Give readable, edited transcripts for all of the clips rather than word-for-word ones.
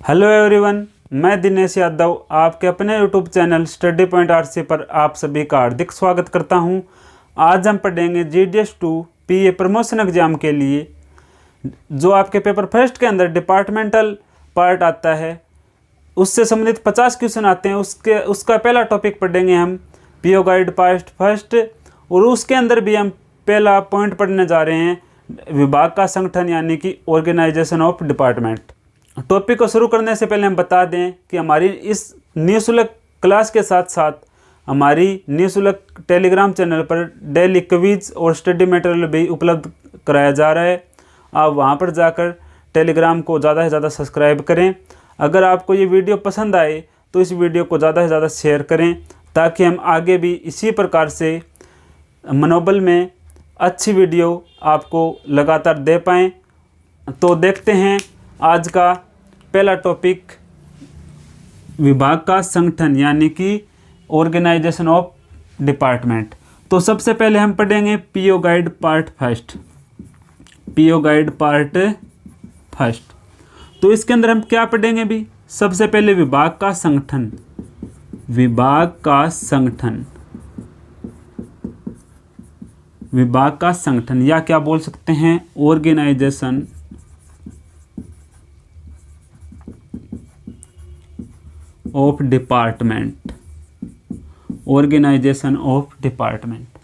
Hello everyone, मैं दिनेश यादव आपके अपने YouTube channel study point RC पर आप सभी का हार्दिक स्वागत करता हूं। आज हम पढ़ेंगे जीडीएस 2 पीए प्रमोशन एग्जाम के लिए जो आपके पेपर फर्स्ट के अंदर डिपार्टमेंटल पार्ट आता है, उससे संबंधित 50 क्वेश्चन आते हैं। उसका पहला टॉपिक पढ़ेंगे हम पीओ गाइड पार्ट फर्स्ट, और उसके अंदर भी हम पहला पॉइंट पढ़ने जा रहे हैं विभाग का संगठन यानी कि ऑर्गेनाइजेशन ऑफ डिपार्टमेंट। टॉपिक को शुरू करने से पहले हम बता दें कि हमारी इस निःशुल्क क्लास के साथ साथ हमारी निःशुल्क टेलीग्राम चैनल पर डेली क्विज और स्टडी मटेरियल भी उपलब्ध कराया जा रहा है। आप वहां पर जाकर टेलीग्राम को ज़्यादा से ज़्यादा सब्सक्राइब करें। अगर आपको ये वीडियो पसंद आए तो इस वीडियो को ज़्यादा से ज़्यादा शेयर करें ताकि हम आगे भी इसी प्रकार से मनोबल में अच्छी वीडियो आपको लगातार दे पाएँ। तो देखते हैं आज का पहला टॉपिक विभाग का संगठन यानी कि ऑर्गेनाइजेशन ऑफ डिपार्टमेंट। तो सबसे पहले हम पढ़ेंगे PO guide part first. PO guide part first, तो इसके अंदर हम क्या पढ़ेंगे भी? सबसे पहले विभाग का संगठन। विभाग का संगठन, विभाग का संगठन या क्या बोल सकते हैं organisation of department. Organisation of department.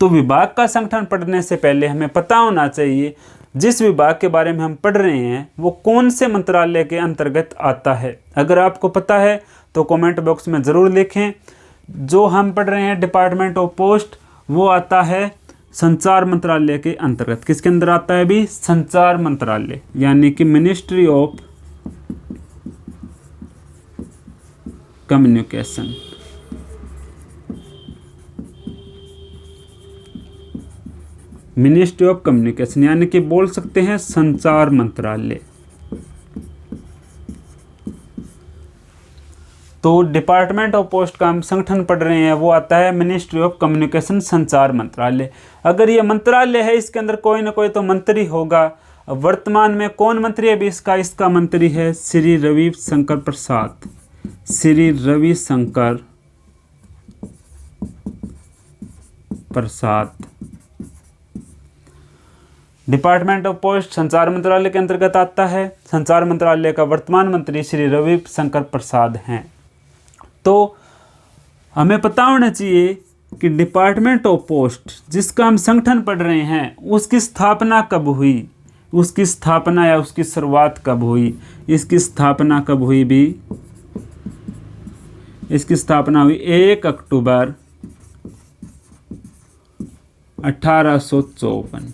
तो विभाग का संगठन पढ़ने से पहले हमें पता होना चाहिए जिस विभाग के बारे में हम पढ़ रहे हैं वो कौन से मंत्रालय के अंतर्गत आता है। अगर आपको पता है तो कमेंट बॉक्स में ज़रूर लिखें। जो हम पढ़ रहे हैं डिपार्टमेंट ऑफ पोस्ट, वो आता है संचार मंत्रालय के अंतर्गत। किसके अंदर आता है भी? संचार मंत्रालय यानी कि ministry of communication. Ministry of communication यानी कि बोल सकते हैं संचार मंत्रालय। तो डिपार्टमेंट ऑफ पोस्ट का हम संगठन पढ़ रहे हैं, वो आता है मिनिस्ट्री ऑफ कम्युनिकेशन, संचार मंत्रालय। अगर ये मंत्रालय है, इसके अंदर कोई ना कोई तो मंत्री होगा। वर्तमान में कौन मंत्री है भी इसका मंत्री है श्री रविशंकर प्रसाद। श्री रविशंकर प्रसाद। डिपार्टमेंट ऑफ पोस्ट संचार मंत्रालय के अंतर्गत आता है। संचार मंत्रालय का वर्तमान मंत्री श्री रविशंकर प्रसाद हैं। तो हमें पता होना चाहिए कि डिपार्टमेंट ऑफ पोस्ट जिसका हम संगठन पढ़ रहे हैं उसकी स्थापना कब हुई, उसकी स्थापना या उसकी शुरुआत कब हुई। इसकी स्थापना कब हुई भी? इसकी स्थापना हुई 1 अक्टूबर 1854।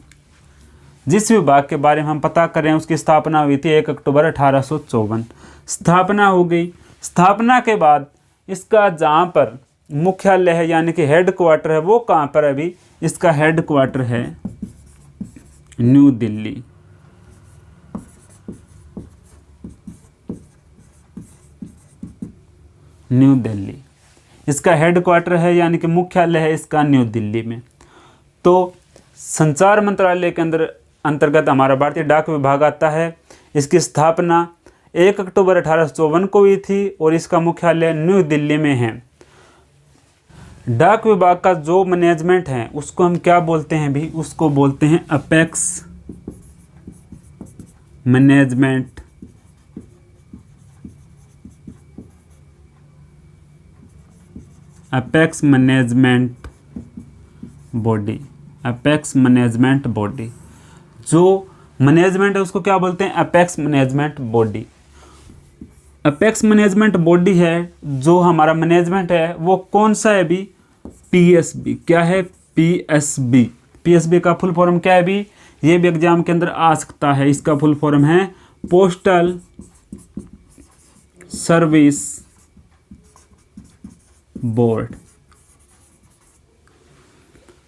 जिस विभाग के बारे में हम पता कर रहे हैं उसकी स्थापना हुई थी 1 अक्टूबर 1854। स्थापना हो गई। स्थापना के बाद इसका जहाँ पर मुख्यालय है यानी कि हेड क्वार्टर है, वो कहाँ पर है अभी? इसका हेड क्वार्टर है न्यू दिल्ली। न्यू दिल्ली इसका हेड क्वार्टर है यानी कि मुख्यालय है इसका न्यू दिल्ली में। तो संचार मंत्रालय के अंतर्गत हमारा भारतीय डाक विभाग आता है। इसकी स्थापना 1 अक्टूबर 1854 को हुई थी और इसका मुख्यालय न्यू दिल्ली में है। डाक विभाग का जो मैनेजमेंट है उसको हम क्या बोलते हैं भी? उसको बोलते हैं apex management. Apex management body. Apex management body, जो मैनेजमेंट है उसको क्या बोलते हैं? Apex management body. Apex management body है जो हमारा मैनेजमेंट है वो कौन सा है भी? पीएसबी। क्या है? पीएसबी। पीएसबी का फुल फॉर्म क्या है भी? ये भी एग्जाम के अंदर आ सकता है। इसका फुल फॉर्म है पोस्टल सर्विस बोर्ड।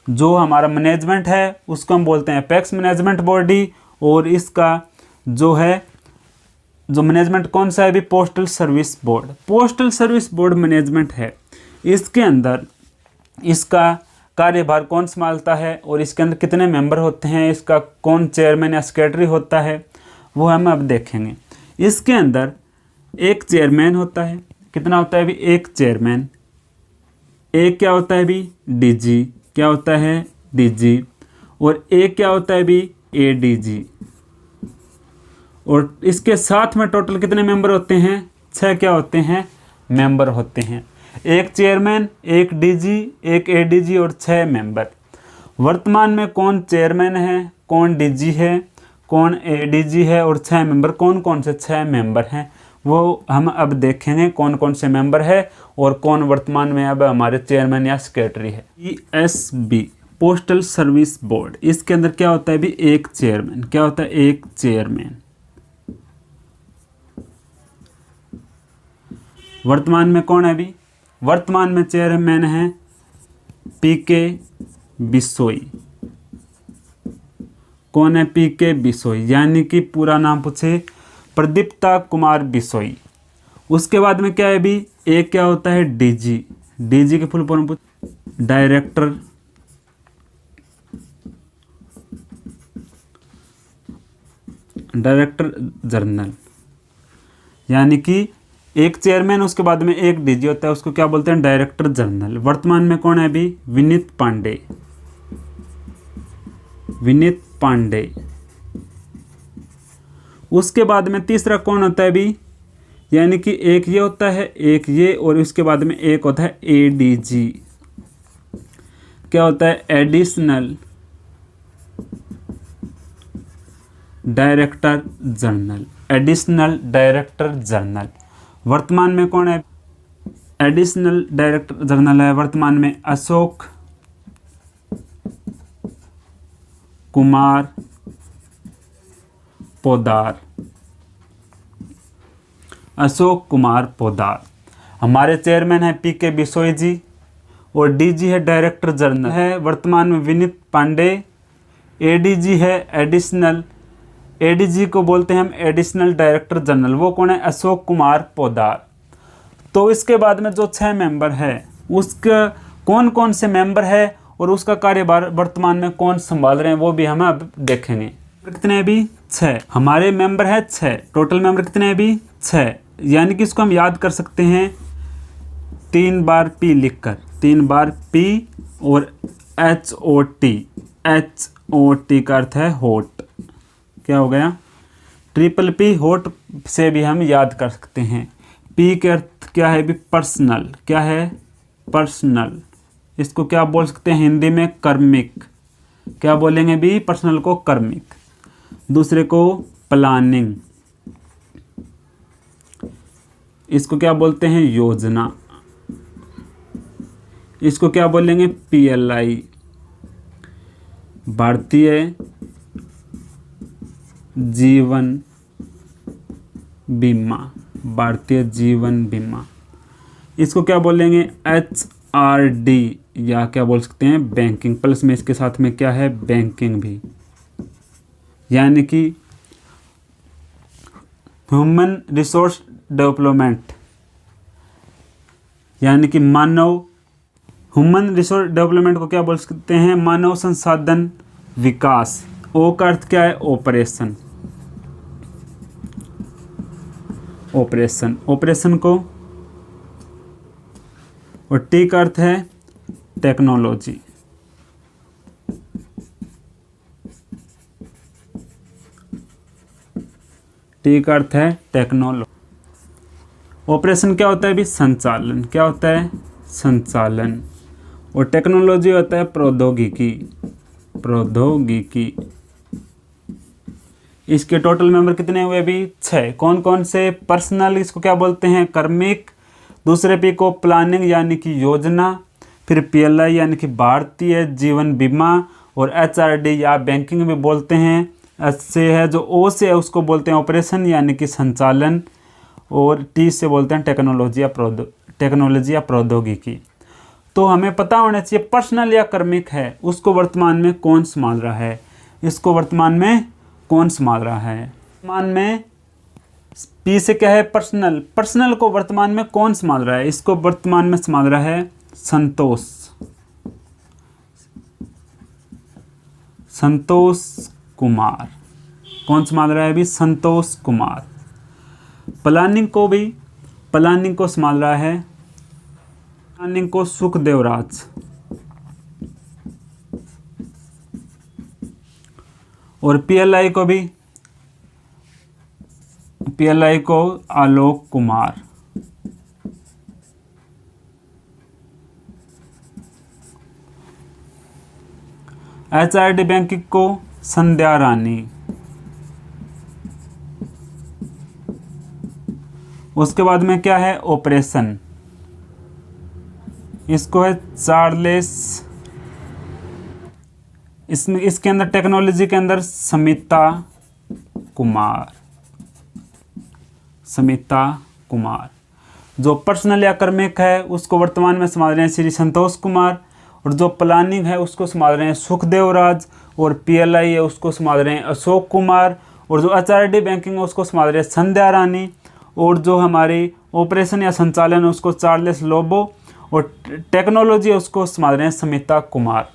जो हमारा मैनेजमेंट है उसको हम बोलते हैं अपेक्स मैनेजमेंट बॉडी, और इसका जो है जो मैनेजमेंट कौन सा है भी? Postal service board. Postal service board management है। इसके अंदर इसका कार्यभार कौन संभालता है और इसके अंदर कितने मेंबर होते हैं, इसका कौन चेयरमैन या सेक्रेटरी होता है, वो हम अब देखेंगे। इसके अंदर एक चेयरमैन होता है, कितना होता है अभी, एक चेयरमैन। एक क्या होता है अभी, डीजी, क्या होता है, डीजी। और एक क्या होता है अभी, एडीजी। और इसके साथ में टोटल कितने मेंबर होते हैं, 6 क्या होते हैं, मेंबर होते हैं। एक चेयरमैन, एक डीजी, एक एडीजी और 6 मेंबर। वर्तमान में कौन चेयरमैन है, कौन डीजी है, कौन एडीजी है और 6 मेंबर, कौन कौन से 6 मेंबर हैं वो हम अब देखेंगे, कौन कौन से मेंबर है और कौन वर्तमान में अब हमारे चेयरमैन या सेक्रेटरी है। पीएसबी, पोस्टल सर्विस बोर्ड, इसके अंदर क्या होता है भी, एक चेयरमैन, क्या होता है, एक चेयरमैन। वर्तमान में कौन है अभी, वर्तमान में चेयरमैन है पीके बिसोई। कौन है, पीके बिसोई, यानी कि पूरा नाम पूछे प्रदीप्ता कुमार बिसोई। उसके बाद में क्या है अभी, एक क्या होता है, डीजी। डीजी के फुल फॉर्म डायरेक्टर जनरल, यानी कि एक चेयरमैन उसके बाद में एक डीजी होता है, उसको क्या बोलते हैं, डायरेक्टर जनरल। वर्तमान में कौन है अभी, विनीत पांडे, विनीत पांडे। उसके बाद में तीसरा कौन होता है अभी, यानी कि एक ये होता है, एक ये, और उसके बाद में एक होता है एडीजी। क्या होता है, additional director general, additional director general. वर्तमान में कौन है, एडिशनल डायरेक्टर जनरल है वर्तमान में अशोक कुमार पोदार, अशोक कुमार पोदार। हमारे चेयरमैन है पीके बिसोई जी और डीजी है डायरेक्टर जनरल है वर्तमान में विनीत पांडे। एडीजी है एडिशनल, एडीजी को बोलते हैं हम एडिशनल डायरेक्टर जनरल, वो कौन है, अशोक कुमार पोदार। तो इसके बाद में जो 6 मेंबर है उसका कौन कौन से मेंबर है और उसका कार्यभार वर्तमान में कौन संभाल रहे हैं वो भी हम अब देखेंगे। कितने अभी, 6 हमारे मेंबर है, 6 टोटल मेंबर कितने अभी, 6। यानी कि इसको हम याद कर सकते हैं 3 बार पी लिखकर, 3 बार पी और HOT, HOT का अर्थ है होट, क्या हो गया, ट्रिपल पी होट से भी हम याद कर सकते हैं। पी के अर्थ क्या है भी, पर्सनल, क्या है, पर्सनल। इसको क्या बोल सकते हैं हिंदी में, कर्मिक। क्या बोलेंगे भी, पर्सनल को कर्मिक। दूसरे को प्लानिंग, इसको क्या बोलते हैं, योजना। इसको क्या बोलेंगे, PLI, भारतीय जीवन बीमा, भारतीय जीवन बीमा। इसको क्या बोलेंगे, HRD, या क्या बोल सकते हैं, बैंकिंग, प्लस में इसके साथ में क्या है, बैंकिंग भी, यानी कि ह्यूमन रिसोर्स डेवलपमेंट, यानी कि मानव, ह्यूमन रिसोर्स डेवलपमेंट को क्या बोल सकते हैं, मानव संसाधन विकास। ओ का अर्थ क्या है, ऑपरेशन, ऑपरेशन, ऑपरेशन को। और टी का अर्थ है टेक्नोलॉजी, टी का अर्थ है टेक्नोलॉजी। ऑपरेशन क्या होता है भी, संचालन, क्या होता है, संचालन। और टेक्नोलॉजी होता है प्रौद्योगिकी, प्रौद्योगिकी। इसके टोटल मेंबर कितने हुए अभी, 6। कौन कौन से, पर्सनल, इसको क्या बोलते हैं, कर्मिक। दूसरे पी को प्लानिंग यानी कि योजना। फिर PLI यानी कि भारतीय जीवन बीमा। और HRD या बैंकिंग भी बोलते हैं। एच से है जो O से है उसको बोलते हैं ऑपरेशन यानी कि संचालन। और T से बोलते हैं टेक्नोलॉजी या प्रौद्योगिकी। तो हमें पता होना चाहिए पर्सनल या कर्मिक है उसको वर्तमान में कौन संभाल रहा है, इसको वर्तमान में कौन संभाल रहा है। वर्तमान में P से क्या है, पर्सनल, पर्सनल को वर्तमान में कौन संभाल रहा है, इसको वर्तमान में संभाल रहा है संतोष, संतोष कुमार। कौन संभाल रहा है अभी, संतोष कुमार। प्लानिंग को संभाल रहा है, प्लानिंग को सुखदेवराज, और पीएलआई को आलोक कुमार। एचआरडी बैंकिंग को संध्या रानी। उसके बाद में क्या है, ऑपरेशन, इसको है चार्लेस, इसमें इसके अंदर टेक्नोलॉजी के अंदर समिता कुमार। जो पर्सनल या कर्मिक है उसको वर्तमान में संभाल रहे हैं श्री संतोष कुमार, और जो प्लानिंग है उसको संभाल रहे हैं सुखदेवराज, और पीएलआई है उसको संभाल रहे हैं अशोक कुमार, और जो एचआरडी बैंकिंग है उसको संभाल रहे हैं संध्या रानी, और जो हमारी ऑपरेशन या संचालन है उसको चार्लेस लोबो, और टेक्नोलॉजी है उसको संभाल रहे हैं समिता कुमार।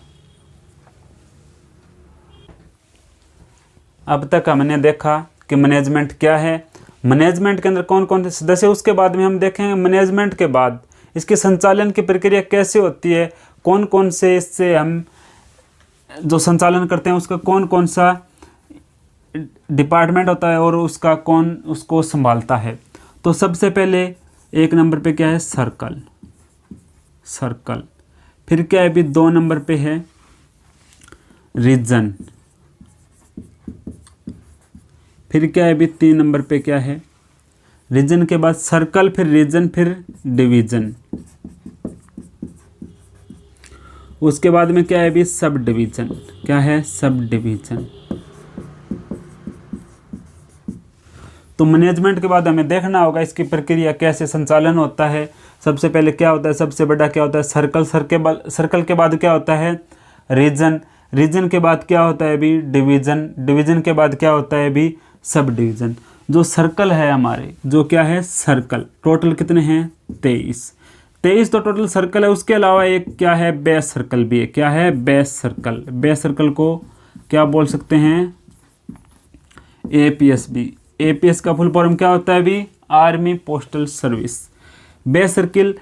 अब तक हमने देखा कि मैनेजमेंट क्या है, मैनेजमेंट के अंदर कौन कौन से सदस्य, उसके बाद में हम देखेंगे मैनेजमेंट के बाद इसके संचालन की प्रक्रिया कैसे होती है, कौन कौन से इससे हम जो संचालन करते हैं उसका कौन कौन सा डिपार्टमेंट होता है और उसका कौन उसको संभालता है। तो सबसे पहले 1 नंबर पे क्या है, सर्कल, फिर क्या है अभी 2 नंबर पे है रीजन, फिर क्या है अभी 3 नंबर पे क्या है रीजन के बाद सर्कल, फिर रीजन, फिर डिवीजन, उसके बाद में क्या है अभी सब डिवीजन, क्या है सब डिवीजन। तो मैनेजमेंट के बाद हमें देखना होगा इसकी प्रक्रिया कैसे संचालन होता है। सबसे पहले क्या होता है, सबसे बड़ा क्या होता है सर्कल, सर्कल के बाद क्या होता है रीजन के बाद क्या होता है अभी डिवीजन के बाद क्या होता है अभी सब डिवीजन। जो सर्कल है हमारे, जो क्या है सर्कल, टोटल कितने हैं 23 तो टोटल सर्कल है। उसके अलावा एक क्या है बेस सर्कल भी है, क्या है बेस सर्कल को क्या बोल सकते हैं एपीएस भी। एपीएस का फुल फॉर्म क्या होता है अभी army postal service. Base circle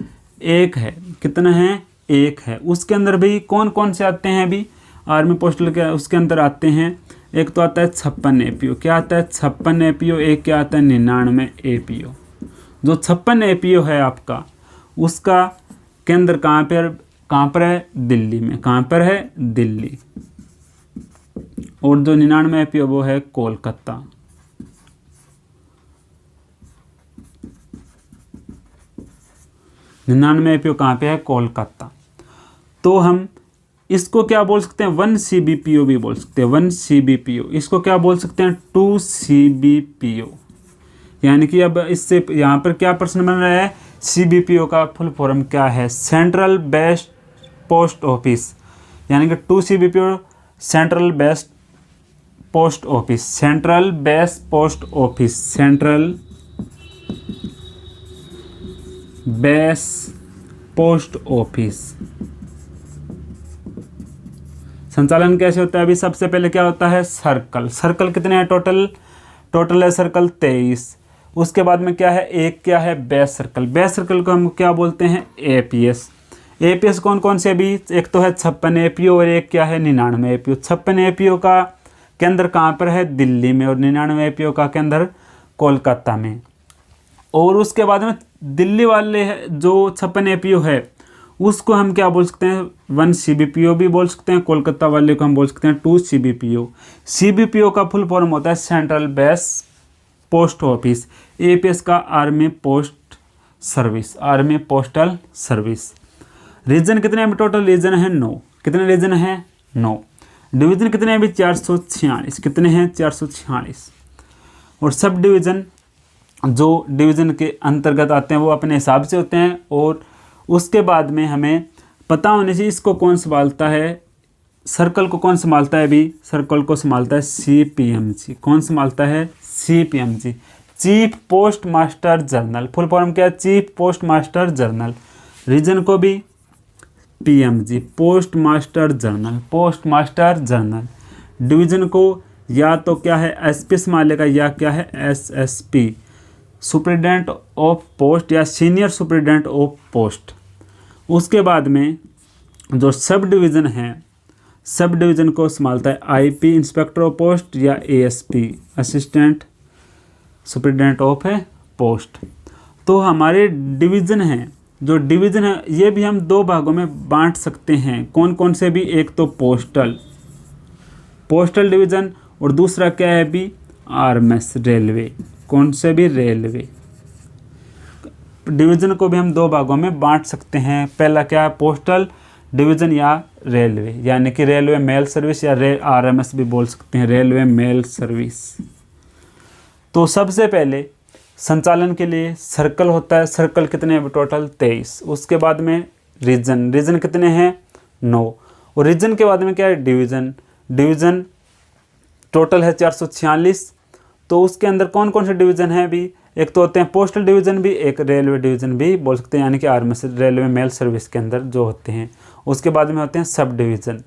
एक है, कितना है एक है। उसके अंदर भी कौन कौन से आते हैं अभी आर्मी पोस्टल के उसके अंदर आते हैं, एक तो आता है 56 एपीओ, क्या आता है 56 एपीओ, एक क्या आता है 99 एपीओ। जो 56 एपीओ है आपका उसका केंद्र कहाँ पर है दिल्ली में, कहाँ पर है दिल्ली। और जो 99 एपीओ वो है कोलकाता। एपीओ कहाँ पे है कोलकाता। तो हम इसको क्या बोल सकते हैं 1 CBPO भी बोल सकते हैं, 1 CBPO। इसको क्या बोल सकते हैं 2 CBPO। यानी कि अब इससे यहाँ पर क्या प्रश्न बन रहा है CBPO का फुल फॉर्म क्या है सेंट्रल बेस्ड पोस्ट ऑफिस, यानी कि 2 CBPO central based post office, central based post office, central base post office. संचालन कैसे होता है अभी सबसे पहले क्या होता है सर्कल कितने हैं टोटल है सर्कल 23। उसके बाद में क्या है एक क्या है बेस सर्कल को हम क्या बोलते हैं एपीएस कौन कौन से अभी एक तो है 56 एपीओ और एक क्या है 99 एपीओ। 56 एपीओ का केंद्र कहाँ पर है दिल्ली में और 99 एपीओ का केंद्र कोलकाता में। और उसके बाद में दिल्ली वाले जो 56 एपीओ है उसको हम क्या बोल सकते हैं 1 CBPO भी बोल सकते हैं, कोलकाता वाले को हम बोल सकते हैं 2 CBPO। CBPO का फुल फॉर्म होता है central base post office. APS का army post service, army postal service. Region कितने हैं टोटल रीजन है 9, कितने रीजन हैं 9। डिवीजन कितने हैं अभी 446, कितने हैं 446। और सब डिवीज़न जो डिवीज़न के अंतर्गत आते हैं वो अपने हिसाब से होते हैं। और उसके बाद में हमें पता होने से इसको कौन संभालता है, सर्कल को कौन संभालता है अभी सर्कल को संभालता है CPMG। कौन संभालता है CPMG, chief post master general. Full form क्या है chief post master general. Region को भी PMG post master general. Division को या तो क्या है SP संभालेगा या क्या है SSP सुपरिटेंडेंट ऑफ पोस्ट या सीनियर सुपरिटेंडेंट ऑफ पोस्ट। उसके बाद में जो सब डिवीज़न है, सब डिवीज़न को संभालता है आईपी इंस्पेक्टर ऑफ पोस्ट या ASP assistant superintendent of post. तो हमारे डिवीज़न हैं, जो डिवीज़न है ये भी हम दो भागों में बांट सकते हैं। कौन कौन से भी, एक तो पोस्टल डिवीज़न और दूसरा क्या है भी आरएमएस रेलवे, कौन से भी रेलवे। डिवीज़न को भी हम दो भागों में बांट सकते हैं। पहला क्या है, पोस्टल डिवीज़न या रेलवे, यानी कि रेलवे मेल सर्विस या आरएमएस भी बोल सकते हैं, रेलवे मेल सर्विस। तो सबसे पहले संचालन के लिए सर्कल होता है। सर्कल कितने हैं टोटल 23। उसके बाद में रीजन कितने हैं 9। और रीजन के बाद में क्या है डिवीज़न टोटल है 446। तो उसके अंदर कौन कौन से डिवीज़न हैं भी, एक तो होते हैं पोस्टल डिवीज़न भी, एक रेलवे डिवीज़न भी बोल सकते हैं, यानी कि आरएमएस रेलवे मेल सर्विस के अंदर जो होते हैं। उसके बाद में होते हैं सब डिवीज़न।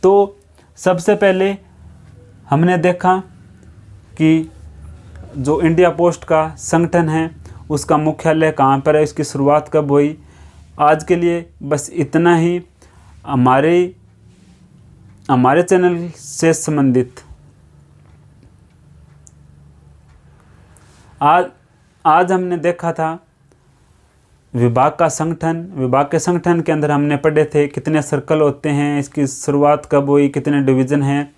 तो सबसे पहले हमने देखा कि जो इंडिया पोस्ट का संगठन है उसका मुख्यालय कहाँ पर है, इसकी शुरुआत कब हुई। आज के लिए बस इतना ही। हमारे चैनल से संबंधित आज हमने देखा था विभाग के संगठन के अंदर हमने पढ़े थे कितने सर्कल होते हैं, इसकी शुरुआत कब हुई, कितने डिवीज़न हैं।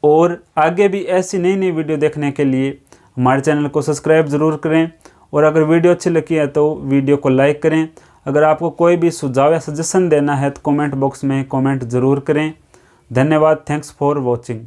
और आगे भी ऐसी नई नई वीडियो देखने के लिए हमारे चैनल को सब्सक्राइब ज़रूर करें। और अगर वीडियो अच्छी लगी है तो वीडियो को लाइक करें। अगर आपको कोई भी सुझाव या सजेशन देना है तो कमेंट बॉक्स में कमेंट ज़रूर करें। धन्यवाद। Thanks for watching.